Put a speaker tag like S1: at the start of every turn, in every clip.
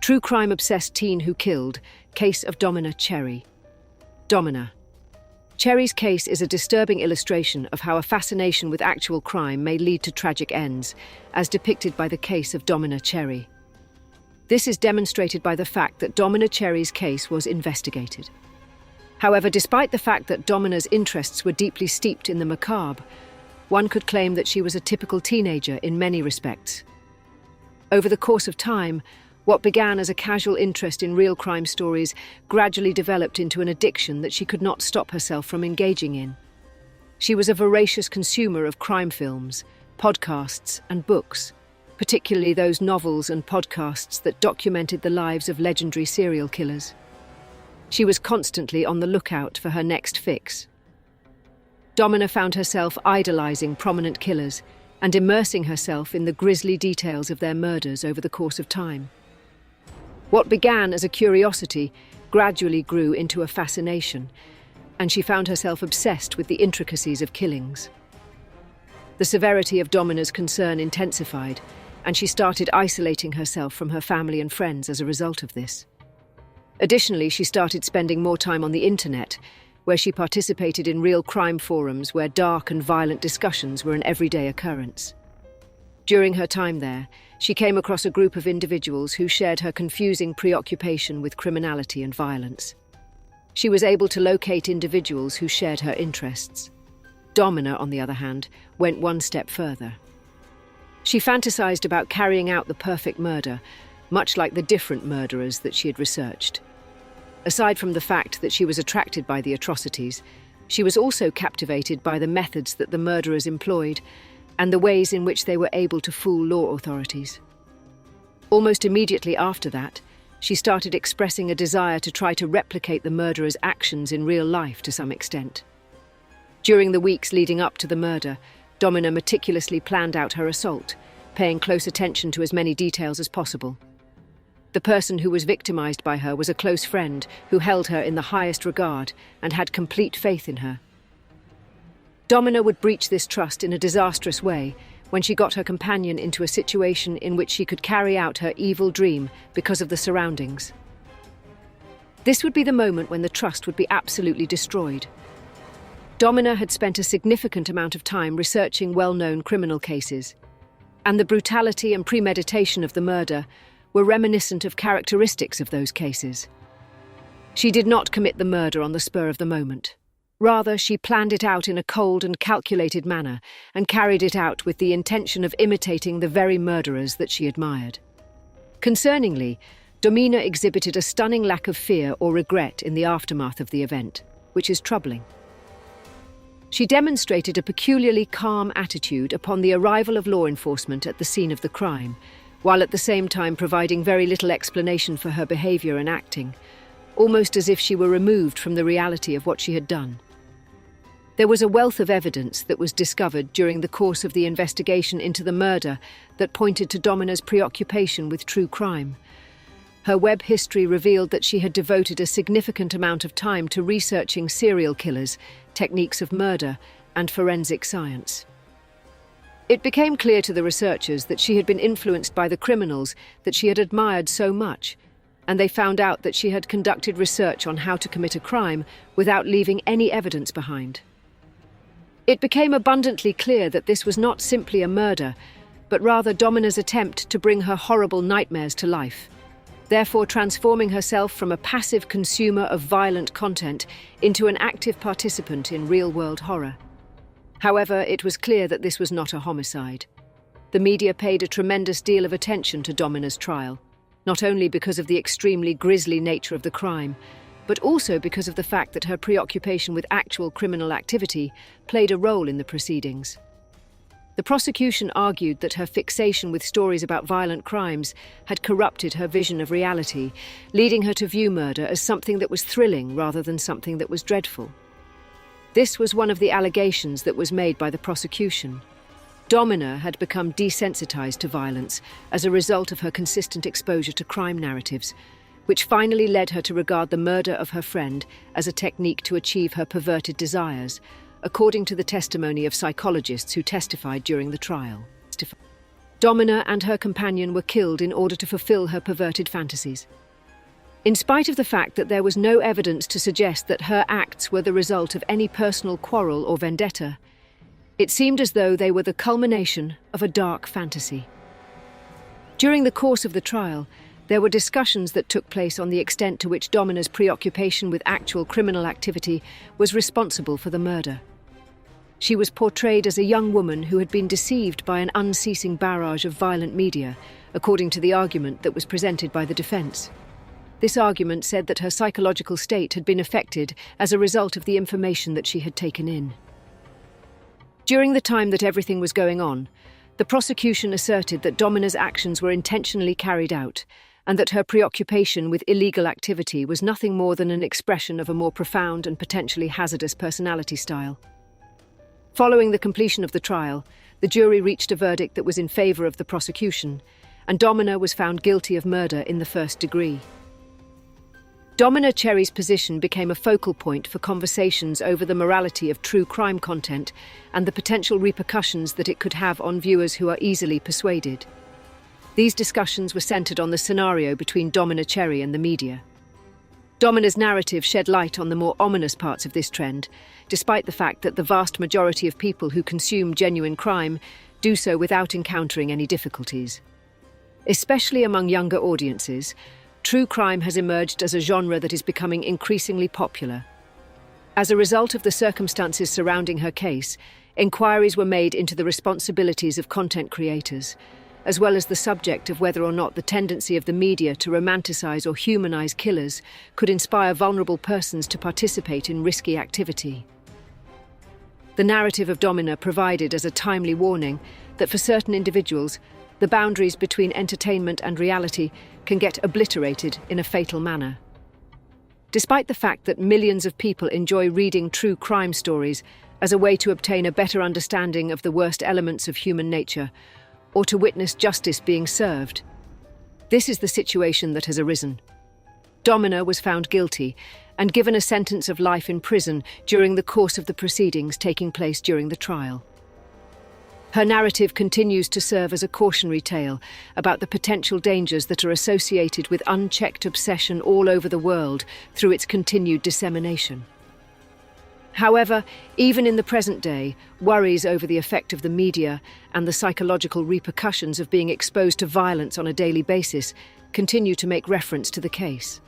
S1: True crime-obsessed teen who killed, case of Domina Cherry. Domina. Cherry's case is a disturbing illustration of how a fascination with actual crime may lead to tragic ends, as depicted by the case of Domina Cherry. This is demonstrated by the fact that Domina Cherry's case was investigated. However, despite the fact that Domina's interests were deeply steeped in the macabre, one could claim that she was a typical teenager in many respects. Over the course of time, what began as a casual interest in real crime stories gradually developed into an addiction that she could not stop herself from engaging in. She was a voracious consumer of crime films, podcasts, and books, particularly those novels and podcasts that documented the lives of legendary serial killers. She was constantly on the lookout for her next fix. Domina found herself idolizing prominent killers and immersing herself in the grisly details of their murders over the course of time. What began as a curiosity gradually grew into a fascination, and she found herself obsessed with the intricacies of killings. The severity of Domina's concern intensified, and she started isolating herself from her family and friends as a result of this. Additionally, she started spending more time on the internet, where she participated in real crime forums where dark and violent discussions were an everyday occurrence. During her time there, she came across a group of individuals who shared her confusing preoccupation with criminality and violence. She was able to locate individuals who shared her interests. Domina, on the other hand, went one step further. She fantasized about carrying out the perfect murder, much like the different murderers that she had researched. Aside from the fact that she was attracted by the atrocities, she was also captivated by the methods that the murderers employed and the ways in which they were able to fool law authorities. Almost immediately after that, she started expressing a desire to try to replicate the murderers' actions in real life to some extent. During the weeks leading up to the murder, Domina meticulously planned out her assault, paying close attention to as many details as possible. The person who was victimized by her was a close friend who held her in the highest regard and had complete faith in her. Domina would breach this trust in a disastrous way when she got her companion into a situation in which she could carry out her evil dream because of the surroundings. This would be the moment when the trust would be absolutely destroyed. Domina had spent a significant amount of time researching well-known criminal cases, and the brutality and premeditation of the murder were reminiscent of characteristics of those cases. She did not commit the murder on the spur of the moment. Rather, she planned it out in a cold and calculated manner and carried it out with the intention of imitating the very murderers that she admired. Concerningly, Domina exhibited a stunning lack of fear or regret in the aftermath of the event, which is troubling. She demonstrated a peculiarly calm attitude upon the arrival of law enforcement at the scene of the crime, while at the same time providing very little explanation for her behavior and acting, almost as if she were removed from the reality of what she had done. There was a wealth of evidence that was discovered during the course of the investigation into the murder that pointed to Domina's preoccupation with true crime. Her web history revealed that she had devoted a significant amount of time to researching serial killers, techniques of murder, and forensic science. It became clear to the researchers that she had been influenced by the criminals that she had admired so much, and they found out that she had conducted research on how to commit a crime without leaving any evidence behind. It became abundantly clear that this was not simply a murder, but rather Domina's attempt to bring her horrible nightmares to life, therefore transforming herself from a passive consumer of violent content into an active participant in real-world horror. However, it was clear that this was not a homicide. The media paid a tremendous deal of attention to Domina's trial, not only because of the extremely grisly nature of the crime, but also because of the fact that her preoccupation with actual criminal activity played a role in the proceedings. The prosecution argued that her fixation with stories about violent crimes had corrupted her vision of reality, leading her to view murder as something that was thrilling rather than something that was dreadful. This was one of the allegations that was made by the prosecution. Domina had become desensitized to violence as a result of her consistent exposure to crime narratives, which finally led her to regard the murder of her friend as a technique to achieve her perverted desires, according to the testimony of psychologists who testified during the trial. Domina and her companion were killed in order to fulfill her perverted fantasies. In spite of the fact that there was no evidence to suggest that her acts were the result of any personal quarrel or vendetta, it seemed as though they were the culmination of a dark fantasy. During the course of the trial, there were discussions that took place on the extent to which Domina's preoccupation with actual criminal activity was responsible for the murder. She was portrayed as a young woman who had been deceived by an unceasing barrage of violent media, according to the argument that was presented by the defense. This argument said that her psychological state had been affected as a result of the information that she had taken in. During the time that everything was going on, the prosecution asserted that Domina's actions were intentionally carried out and that her preoccupation with illegal activity was nothing more than an expression of a more profound and potentially hazardous personality style. Following the completion of the trial, the jury reached a verdict that was in favor of the prosecution, and Domina was found guilty of murder in the first degree. Domina Cherry's position became a focal point for conversations over the morality of true crime content and the potential repercussions that it could have on viewers who are easily persuaded. These discussions were centered on the scenario between Domina Cherry and the media. Domina's narrative shed light on the more ominous parts of this trend, despite the fact that the vast majority of people who consume genuine crime do so without encountering any difficulties. Especially among younger audiences, true crime has emerged as a genre that is becoming increasingly popular. As a result of the circumstances surrounding her case, inquiries were made into the responsibilities of content creators, as well as the subject of whether or not the tendency of the media to romanticize or humanize killers could inspire vulnerable persons to participate in risky activity. The narrative of Domina provided as a timely warning that for certain individuals, the boundaries between entertainment and reality can get obliterated in a fatal manner. Despite the fact that millions of people enjoy reading true crime stories as a way to obtain a better understanding of the worst elements of human nature, or to witness justice being served, this is the situation that has arisen. Domina was found guilty and given a sentence of life in prison during the course of the proceedings taking place during the trial. Her narrative continues to serve as a cautionary tale about the potential dangers that are associated with unchecked obsession all over the world through its continued dissemination. However, even in the present day, worries over the effect of the media and the psychological repercussions of being exposed to violence on a daily basis continue to make reference to the case.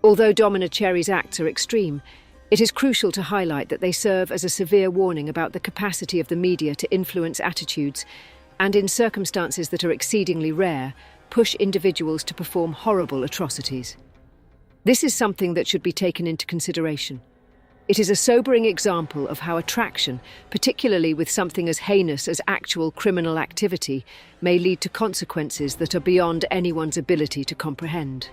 S1: Although Domina Cherry's acts are extreme, it is crucial to highlight that they serve as a severe warning about the capacity of the media to influence attitudes and, in circumstances that are exceedingly rare, push individuals to perform horrible atrocities. This is something that should be taken into consideration. It is a sobering example of how attraction, particularly with something as heinous as actual criminal activity, may lead to consequences that are beyond anyone's ability to comprehend.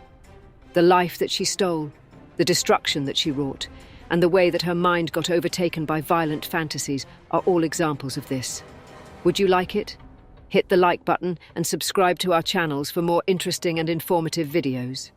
S1: The life that she stole, the destruction that she wrought, and the way that her mind got overtaken by violent fantasies are all examples of this. Would you like it? Hit the like button and subscribe to our channels for more interesting and informative videos.